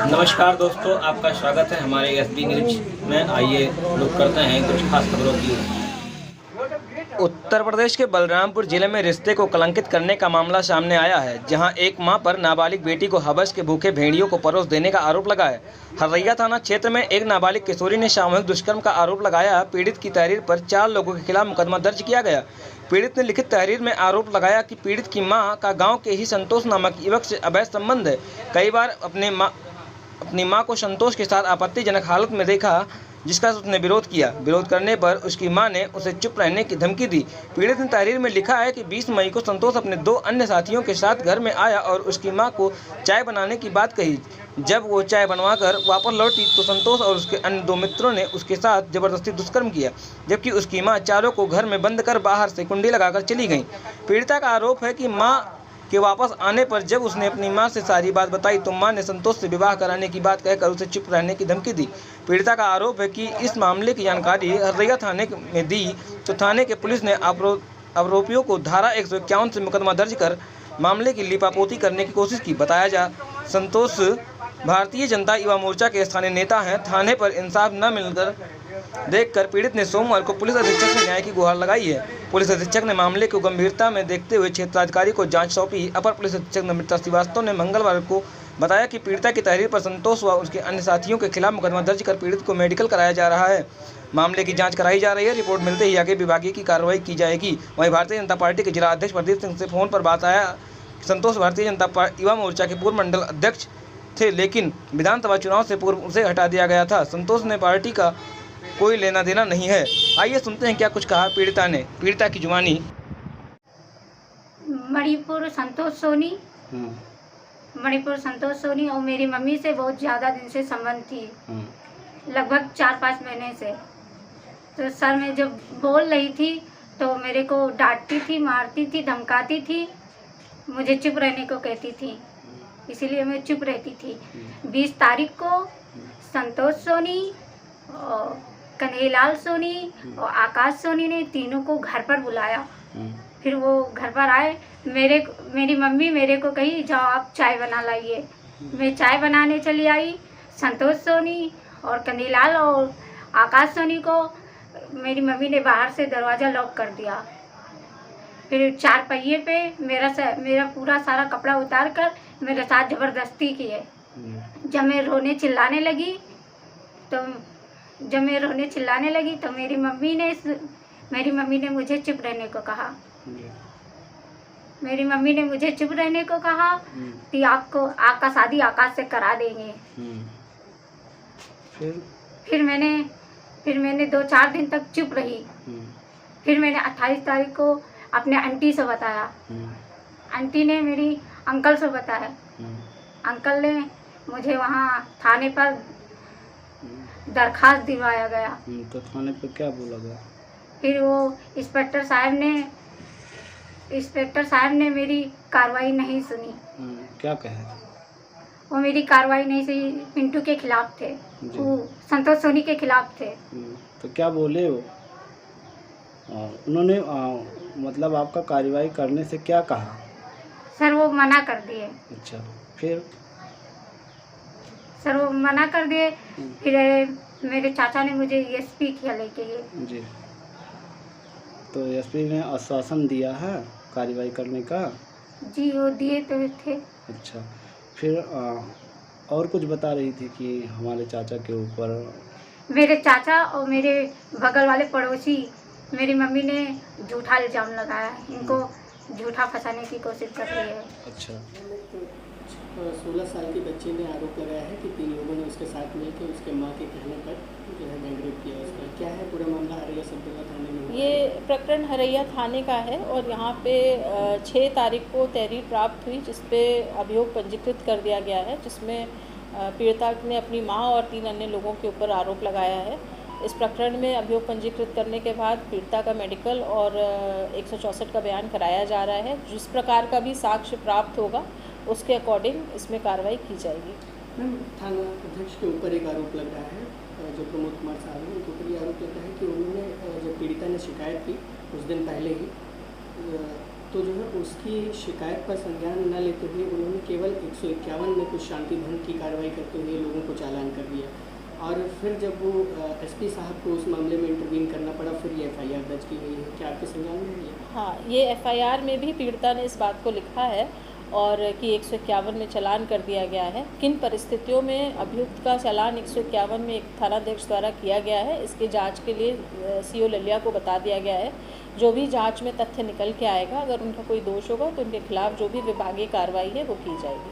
नमस्कार दोस्तों, आपका स्वागत है हमारे एसबी न्यूज में। आइए लोग करते हैं कुछ खास खबरों की। उत्तर प्रदेश के बलरामपुर जिले में रिश्ते को कलंकित करने का मामला सामने आया है, जहां एक मां पर नाबालिग बेटी को हवस के भूखे भेड़ियों को परोस देने का आरोप लगा है। हरैया थाना क्षेत्र में एक नाबालिग किशोरी ने सामूहिक दुष्कर्म का आरोप लगाया। पीड़ित की तहरीर पर 4 लोगों के खिलाफ मुकदमा दर्ज किया गया। पीड़ित ने लिखित तहरीर में आरोप लगाया कि पीड़ित की मां का गाँव के ही संतोष नामक युवक से अवैध संबंध है। कई बार अपनी मां को संतोष के साथ आपत्तिजनक हालत में देखा, जिसका उसने विरोध किया। विरोध करने पर उसकी मां ने उसे चुप रहने की धमकी दी। पीड़ित ने तहरीर में लिखा है कि 20 मई को संतोष अपने 2 अन्य साथियों के साथ घर में आया और उसकी मां को चाय बनाने की बात कही। जब वो चाय बनवाकर वापस लौटी तो संतोष और उसके अन्य 2 मित्रों ने उसके साथ जबरदस्ती दुष्कर्म किया, जबकि उसकी मां चारों को घर में बंद कर बाहर से कुंडी लगाकर चली गई। पीड़िता का आरोप है कि मां के वापस आने पर जब उसने अपनी मां से सारी बात बताई तो मां ने संतोष से विवाह कराने की बात कहकर उसे चुप रहने की धमकी दी। पीड़िता का आरोप है कि इस मामले की जानकारी हरैया थाने में दी तो थाने के पुलिस ने आरोपियों को धारा 151 से मुकदमा दर्ज कर मामले की लीपापोती करने की कोशिश की। बताया जा संतोष भारतीय जनता युवा मोर्चा के स्थानीय नेता हैं। थाने पर इंसाफ न मिलकर देखकर पीड़ित ने सोमवार को पुलिस अधीक्षक से न्याय की गुहार लगाई है। पुलिस अधीक्षक ने मामले को गंभीरता में देखते हुए क्षेत्राधिकारी को जांच सौंपी। अपर पुलिस अधीक्षक नम्रता श्रीवास्तव ने मंगलवार को बताया कि पीड़िता की तहरीर पर संतोष व उसके अन्य साथियों के खिलाफ मुकदमा दर्ज कर पीड़ित को मेडिकल कराया जा रहा है। मामले की जांच कराई जा रही है। रिपोर्ट मिलते ही आगे विभागीय की कार्रवाई की जाएगी। वहीं भारतीय जनता पार्टी के जिला अध्यक्ष प्रदीप सिंह से फोन पर बात आया। संतोष भारतीय जनता युवा मोर्चा के पूर्व मंडल अध्यक्ष थे, लेकिन विधानसभा चुनाव से पूर्व उसे हटा दिया गया था। संतोष ने पार्टी का कोई लेना देना नहीं है। आइए सुनते हैं क्या कुछ कहा पीड़िता ने। पीड़िता की जुबानी। मणिपुर संतोष सोनी और मेरी मम्मी से बहुत ज़्यादा दिन से संबंध थी, लगभग 4-5 महीने से। तो सर मैं जब बोल रही थी तो मेरे को डांटती थी, मारती थी, धमकाती थी, मुझे चुप रहने को कहती थी, इसीलिए मैं चुप रहती थी। 20 तारीख को संतोष सोनी और कन्हैयालाल सोनी और आकाश सोनी ने तीनों को घर पर बुलाया। फिर वो घर पर आए, मेरी मम्मी मेरे को कही जाओ आप चाय बना लाइए। मैं चाय बनाने चली आई। संतोष सोनी और कन्हैयालाल और आकाश सोनी को मेरी मम्मी ने बाहर से दरवाज़ा लॉक कर दिया। फिर 4 पहिए पे मेरा पूरा सारा कपड़ा उतार कर मेरे साथ ज़बरदस्ती किए। जब मैं रोने चिल्लाने लगी तो मेरी मम्मी ने मुझे चुप रहने को कहा। मेरी मम्मी ने मुझे चुप रहने को कहा कि आपका शादी आकाश से करा देंगे। फिर मैंने 2-4 दिन तक चुप रही। फिर मैंने 28 तारीख को अपने आंटी से बताया। आंटी ने मेरी अंकल से बताया। अंकल ने मुझे वहाँ थाने पर दरखास्त दिलवाया गया। तो थाने पे क्या बोला गया? फिर वो इंस्पेक्टर साहब ने मेरी कार्रवाई नहीं सुनी। क्या कहे? वो मेरी कार्रवाई नहीं सुनी। पिंटू के खिलाफ थे, वो संतोष सोनी के खिलाफ थे। तो क्या बोले वो? उन्होंने मतलब आपका कार्रवाई करने से क्या कहा? सर वो मना कर दिए। अच्छा, फिर? सर वो मना कर दिए। फिर मेरे चाचा ने मुझे एसपी किया लेके गए। जी, तो एसपी ने आश्वासन दिया है कार्रवाई करने का? जी वो दिए तो थे। अच्छा, फिर और कुछ बता रही थी कि हमारे चाचा के ऊपर? मेरे चाचा और मेरे बगल वाले पड़ोसी मेरी मम्मी ने झूठा इल्ज़ाम लगाया। इनको झूठा फंसाने की कोशिश कर रही है। अच्छा, 16 साल के बच्चे ने आरोप लगाया है कि 3 लोगों ने उसके साथ मिलकर उसके मां के कहने पर जो है गैंगरेप किया। उसका क्या है पूरा मामला? हरैया संतोला थाने में ये प्रकरण हरैया थाने का है और यहाँ पे 6 तारीख को तहरीर प्राप्त हुई, जिस पे अभियोग पंजीकृत कर दिया गया है, जिसमें पीड़िता ने अपनी मां और 3 अन्य लोगों के ऊपर आरोप लगाया है। इस प्रकरण में अभियोग पंजीकृत करने के बाद पीड़िता का मेडिकल और 164 का बयान कराया जा रहा है। जिस प्रकार का भी साक्ष्य प्राप्त होगा उसके अकॉर्डिंग इसमें कार्रवाई की जाएगी। मैम, थाना अध्यक्ष के ऊपर एक आरोप लग रहा है, जो प्रमोद कुमार साहब हैं, उनके ऊपर ये आरोप लग रहा है कि उन्होंने जब पीड़िता ने शिकायत की कुछ दिन पहले ही तो जो है उसकी शिकायत पर संज्ञान न लेते हुए उन्होंने केवल 151 में कुछ शांति भंग की कार्रवाई करते हुए लोगों को चालान कर दिया और फिर जब वो एसपी साहब को उस मामले में इंटरवीन करना पड़ा फिर ये एफआईआर दर्ज की गई है। क्या आपके संज्ञान में है? हाँ, ये एफआईआर में भी पीड़िता ने इस बात को लिखा है और कि 151 में चालान कर दिया गया है। किन परिस्थितियों में अभियुक्त का चालान 151 में एक थानाध्यक्ष द्वारा किया गया है, इसके जांच के लिए सीओ ललिया को बता दिया गया है। जो भी जांच में तथ्य निकल के आएगा, अगर उनका कोई दोष होगा तो उनके खिलाफ जो भी विभागीय कार्रवाई है वो की जाएगी।